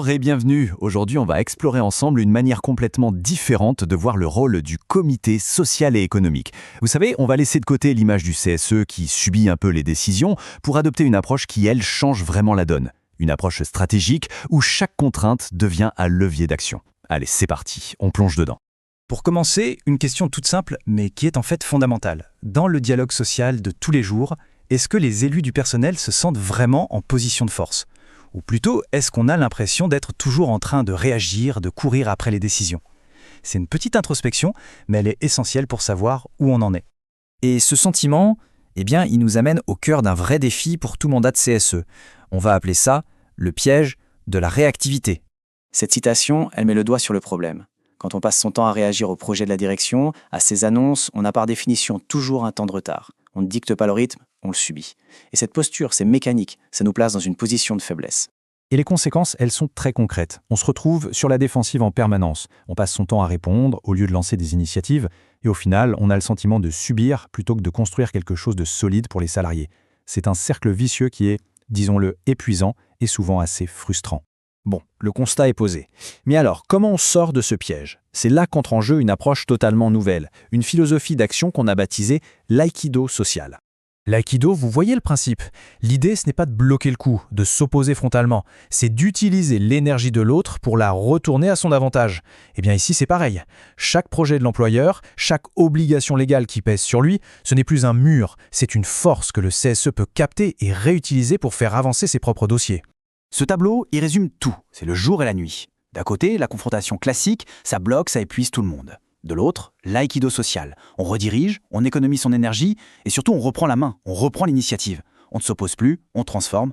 Bonjour et bienvenue. Aujourd'hui, on va explorer ensemble une manière complètement différente de voir le rôle du comité social et économique. Vous savez, on va laisser de côté l'image du CSE qui subit un peu les décisions pour adopter une approche qui, elle, change vraiment la donne. Une approche stratégique où chaque contrainte devient un levier d'action. Allez, c'est parti, on plonge dedans. Pour commencer, une question toute simple, mais qui est en fait fondamentale. Dans le dialogue social de tous les jours, est-ce que les élus du personnel se sentent vraiment en position de force ? Ou plutôt, est-ce qu'on a l'impression d'être toujours en train de réagir, de courir après les décisions ? C'est une petite introspection, mais elle est essentielle pour savoir où on en est. Et ce sentiment, il nous amène au cœur d'un vrai défi pour tout mandat de CSE. On va appeler ça le piège de la réactivité. Cette citation, elle met le doigt sur le problème. Quand on passe son temps à réagir au projet de la direction, à ses annonces, on a par définition toujours un temps de retard. On ne dicte pas le rythme, on le subit. Et cette posture, c'est mécanique, ça nous place dans une position de faiblesse. Et les conséquences, elles sont très concrètes. On se retrouve sur la défensive en permanence. On passe son temps à répondre au lieu de lancer des initiatives. Et au final, on a le sentiment de subir plutôt que de construire quelque chose de solide pour les salariés. C'est un cercle vicieux qui est, disons-le, épuisant et souvent assez frustrant. Bon, le constat est posé. Mais alors, comment on sort de ce piège ? C'est là qu'entre en jeu une approche totalement nouvelle, une philosophie d'action qu'on a baptisée l'aïkido social. L'aïkido, vous voyez le principe. L'idée, ce n'est pas de bloquer le coup, de s'opposer frontalement. C'est d'utiliser l'énergie de l'autre pour la retourner à son avantage. Eh bien ici, c'est pareil. Chaque projet de l'employeur, chaque obligation légale qui pèse sur lui, ce n'est plus un mur, c'est une force que le CSE peut capter et réutiliser pour faire avancer ses propres dossiers. Ce tableau, il résume tout, c'est le jour et la nuit. D'un côté, la confrontation classique, ça bloque, ça épuise tout le monde. De l'autre, l'aïkido social. On redirige, on économise son énergie et surtout on reprend la main, on reprend l'initiative. On ne s'oppose plus, on transforme.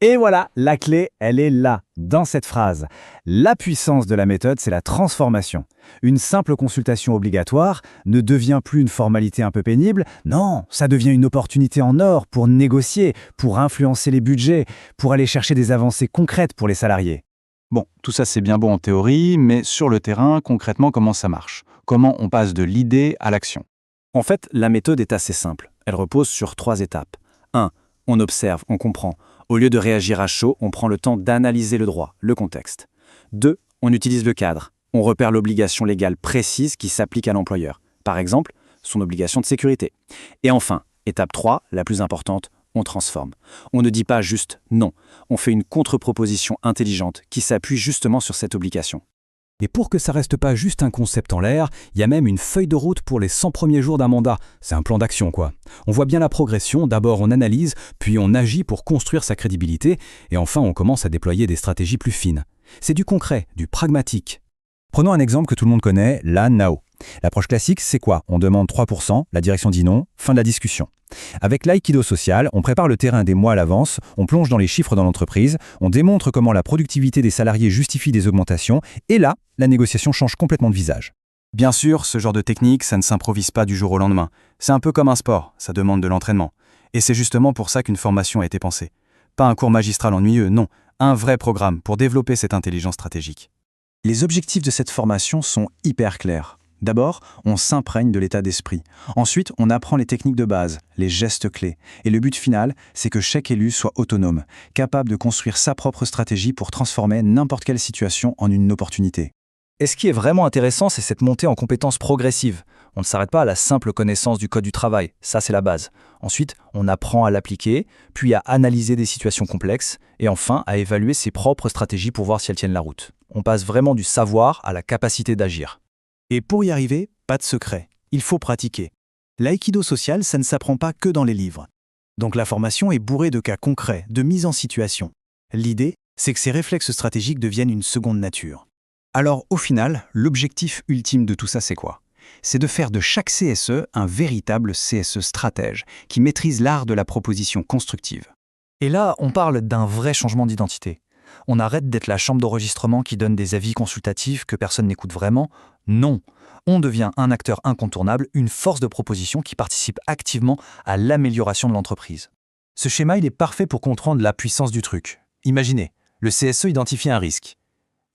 Et voilà, la clé, elle est là, dans cette phrase. La puissance de la méthode, c'est la transformation. Une simple consultation obligatoire ne devient plus une formalité un peu pénible. Non, ça devient une opportunité en or pour négocier, pour influencer les budgets, pour aller chercher des avancées concrètes pour les salariés. Bon, tout ça c'est bien beau en théorie, mais sur le terrain, concrètement, comment ça marche ? Comment on passe de l'idée à l'action ? En fait, la méthode est assez simple. Elle repose sur 3 étapes. 1. On observe, on comprend. Au lieu de réagir à chaud, on prend le temps d'analyser le droit, le contexte. 2. On utilise le cadre. On repère l'obligation légale précise qui s'applique à l'employeur. Par exemple, son obligation de sécurité. Et enfin, étape 3, la plus importante, on transforme. On ne dit pas juste non. On fait une contre-proposition intelligente qui s'appuie justement sur cette obligation. Et pour que ça reste pas juste un concept en l'air, il y a même une feuille de route pour les 100 premiers jours d'un mandat. C'est un plan d'action, quoi. On voit bien la progression, d'abord on analyse, puis on agit pour construire sa crédibilité, et enfin on commence à déployer des stratégies plus fines. C'est du concret, du pragmatique. Prenons un exemple que tout le monde connaît, la NAO. L'approche classique, c'est quoi ? On demande 3%, la direction dit non, fin de la discussion. Avec l'aïkido social, on prépare le terrain des mois à l'avance, on plonge dans les chiffres dans l'entreprise, on démontre comment la productivité des salariés justifie des augmentations, et là, la négociation change complètement de visage. Bien sûr, ce genre de technique, ça ne s'improvise pas du jour au lendemain. C'est un peu comme un sport, ça demande de l'entraînement. Et c'est justement pour ça qu'une formation a été pensée. Pas un cours magistral ennuyeux, non, un vrai programme pour développer cette intelligence stratégique. Les objectifs de cette formation sont hyper clairs. D'abord, on s'imprègne de l'état d'esprit. Ensuite, on apprend les techniques de base, les gestes clés. Et le but final, c'est que chaque élu soit autonome, capable de construire sa propre stratégie pour transformer n'importe quelle situation en une opportunité. Et ce qui est vraiment intéressant, c'est cette montée en compétences progressive. On ne s'arrête pas à la simple connaissance du code du travail, ça c'est la base. Ensuite, on apprend à l'appliquer, puis à analyser des situations complexes, et enfin à évaluer ses propres stratégies pour voir si elles tiennent la route. On passe vraiment du savoir à la capacité d'agir. Et pour y arriver, pas de secret, il faut pratiquer. L'aïkido social, ça ne s'apprend pas que dans les livres. Donc la formation est bourrée de cas concrets, de mise en situation. L'idée, c'est que ces réflexes stratégiques deviennent une seconde nature. Alors au final, l'objectif ultime de tout ça, c'est quoi ? C'est de faire de chaque CSE un véritable CSE stratège, qui maîtrise l'art de la proposition constructive. Et là, on parle d'un vrai changement d'identité. On arrête d'être la chambre d'enregistrement qui donne des avis consultatifs que personne n'écoute vraiment. Non, on devient un acteur incontournable, une force de proposition qui participe activement à l'amélioration de l'entreprise. Ce schéma, il est parfait pour comprendre la puissance du truc. Imaginez, le CSE identifie un risque.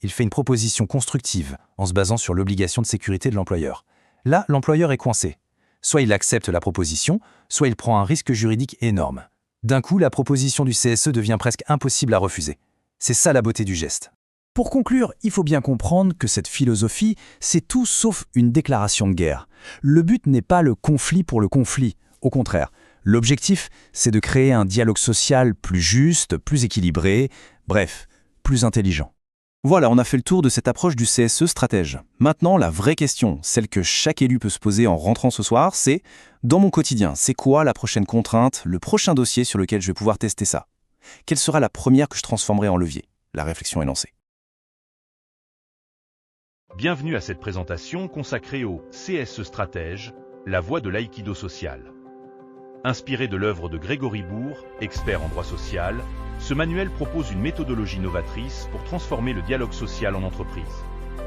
Il fait une proposition constructive en se basant sur l'obligation de sécurité de l'employeur. Là, l'employeur est coincé. Soit il accepte la proposition, soit il prend un risque juridique énorme. D'un coup, la proposition du CSE devient presque impossible à refuser. C'est ça la beauté du geste. Pour conclure, il faut bien comprendre que cette philosophie, c'est tout sauf une déclaration de guerre. Le but n'est pas le conflit pour le conflit, au contraire. L'objectif, c'est de créer un dialogue social plus juste, plus équilibré, bref, plus intelligent. Voilà, on a fait le tour de cette approche du CSE stratège. Maintenant, la vraie question, celle que chaque élu peut se poser en rentrant ce soir, c'est « Dans mon quotidien, c'est quoi la prochaine contrainte, le prochain dossier sur lequel je vais pouvoir tester ça? Quelle sera la première que je transformerai en levier ?» La réflexion est lancée. Bienvenue à cette présentation consacrée au CSE stratège, la voie de l'aïkido social. Inspiré de l'œuvre de Grégory Bourg, expert en droit social, ce manuel propose une méthodologie novatrice pour transformer le dialogue social en entreprise.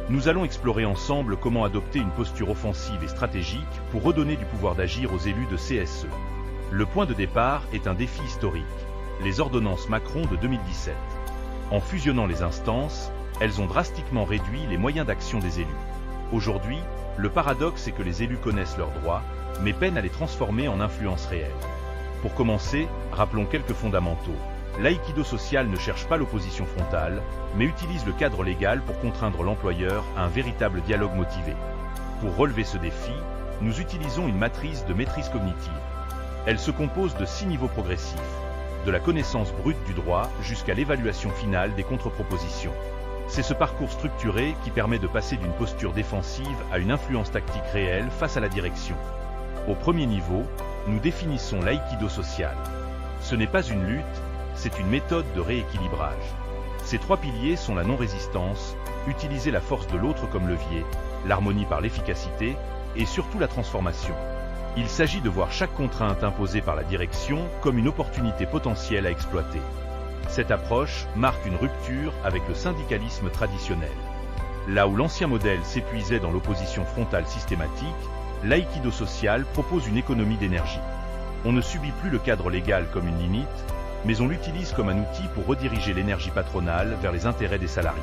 Nous allons explorer ensemble comment adopter une posture offensive et stratégique pour redonner du pouvoir d'agir aux élus de CSE. Le point de départ est un défi historique, les ordonnances Macron de 2017. En fusionnant les instances, elles ont drastiquement réduit les moyens d'action des élus. Aujourd'hui, le paradoxe est que les élus connaissent leurs droits, mais peinent à les transformer en influence réelle. Pour commencer, rappelons quelques fondamentaux. L'aïkido social ne cherche pas l'opposition frontale, mais utilise le cadre légal pour contraindre l'employeur à un véritable dialogue motivé. Pour relever ce défi, nous utilisons une matrice de maîtrise cognitive. Elle se compose de 6 niveaux progressifs, de la connaissance brute du droit jusqu'à l'évaluation finale des contre-propositions. C'est ce parcours structuré qui permet de passer d'une posture défensive à une influence tactique réelle face à la direction. Au premier niveau, nous définissons l'aïkido social. Ce n'est pas une lutte, c'est une méthode de rééquilibrage. Ces 3 piliers sont la non-résistance, utiliser la force de l'autre comme levier, l'harmonie par l'efficacité et surtout la transformation. Il s'agit de voir chaque contrainte imposée par la direction comme une opportunité potentielle à exploiter. Cette approche marque une rupture avec le syndicalisme traditionnel. Là où l'ancien modèle s'épuisait dans l'opposition frontale systématique, l'aïkido social propose une économie d'énergie. On ne subit plus le cadre légal comme une limite, mais on l'utilise comme un outil pour rediriger l'énergie patronale vers les intérêts des salariés.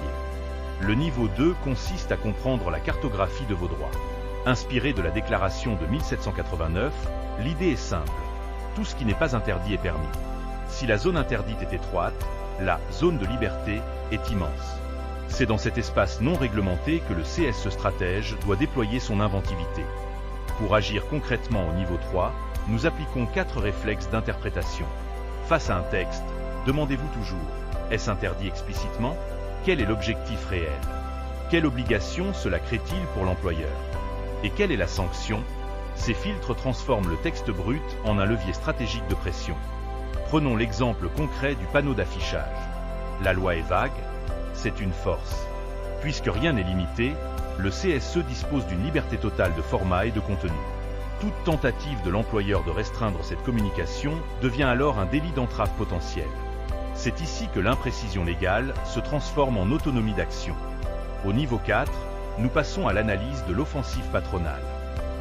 Le niveau 2 consiste à comprendre la cartographie de vos droits. Inspiré de la déclaration de 1789, l'idée est simple. Tout ce qui n'est pas interdit est permis. Si la zone interdite est étroite, la zone de liberté est immense. C'est dans cet espace non réglementé que le CSE stratège doit déployer son inventivité. Pour agir concrètement au niveau 3, nous appliquons 4 réflexes d'interprétation. Face à un texte, demandez-vous toujours, est-ce interdit explicitement? Quel est l'objectif réel? Quelle obligation cela crée-t-il pour l'employeur? Et quelle est la sanction? Ces filtres transforment le texte brut en un levier stratégique de pression. Prenons l'exemple concret du panneau d'affichage. La loi est vague, c'est une force. Puisque rien n'est limité, le CSE dispose d'une liberté totale de format et de contenu. Toute tentative de l'employeur de restreindre cette communication devient alors un délit d'entrave potentiel. C'est ici que l'imprécision légale se transforme en autonomie d'action. Au niveau 4, nous passons à l'analyse de l'offensive patronale.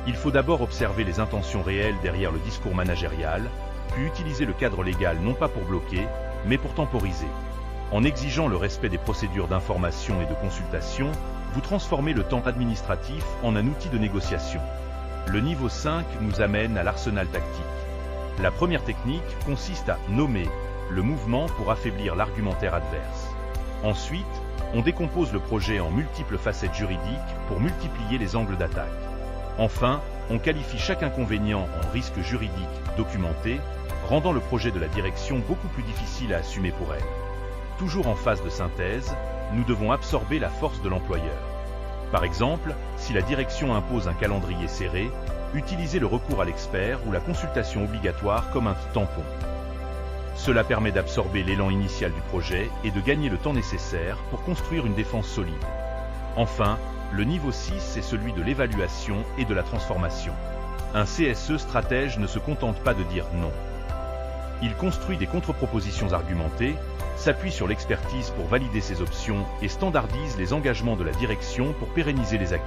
Il faut d'abord observer les intentions réelles derrière le discours managérial, puis utiliser le cadre légal non pas pour bloquer, mais pour temporiser. En exigeant le respect des procédures d'information et de consultation, vous transformez le temps administratif en un outil de négociation. Le niveau 5 nous amène à l'arsenal tactique. La première technique consiste à nommer le mouvement pour affaiblir l'argumentaire adverse. Ensuite, on décompose le projet en multiples facettes juridiques pour multiplier les angles d'attaque. Enfin, on qualifie chaque inconvénient en risque juridique documenté, rendant le projet de la direction beaucoup plus difficile à assumer pour elle. Toujours en phase de synthèse, nous devons absorber la force de l'employeur. Par exemple, si la direction impose un calendrier serré, utilisez le recours à l'expert ou la consultation obligatoire comme un tampon. Cela permet d'absorber l'élan initial du projet et de gagner le temps nécessaire pour construire une défense solide. Enfin, le niveau 6 est celui de l'évaluation et de la transformation. Un CSE stratège ne se contente pas de dire non. Il construit des contre-propositions argumentées, s'appuie sur l'expertise pour valider ses options et standardise les engagements de la direction pour pérenniser les acquis.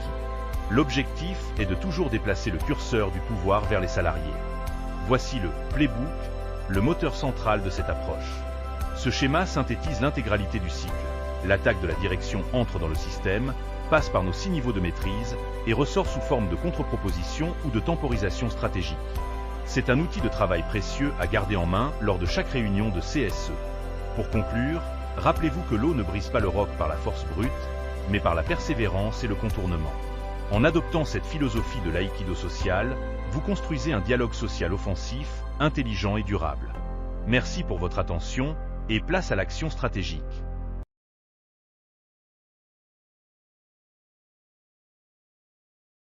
L'objectif est de toujours déplacer le curseur du pouvoir vers les salariés. Voici le playbook, le moteur central de cette approche. Ce schéma synthétise l'intégralité du cycle. L'attaque de la direction entre dans le système, passe par nos 6 niveaux de maîtrise et ressort sous forme de contre-proposition ou de temporisation stratégique. C'est un outil de travail précieux à garder en main lors de chaque réunion de CSE. Pour conclure, Rappelez-vous que l'eau ne brise pas le roc par la force brute, mais par la persévérance et le contournement. En adoptant cette philosophie de l'aïkido social, vous construisez un dialogue social offensif, intelligent et durable. Merci pour votre attention, et place à l'action stratégique.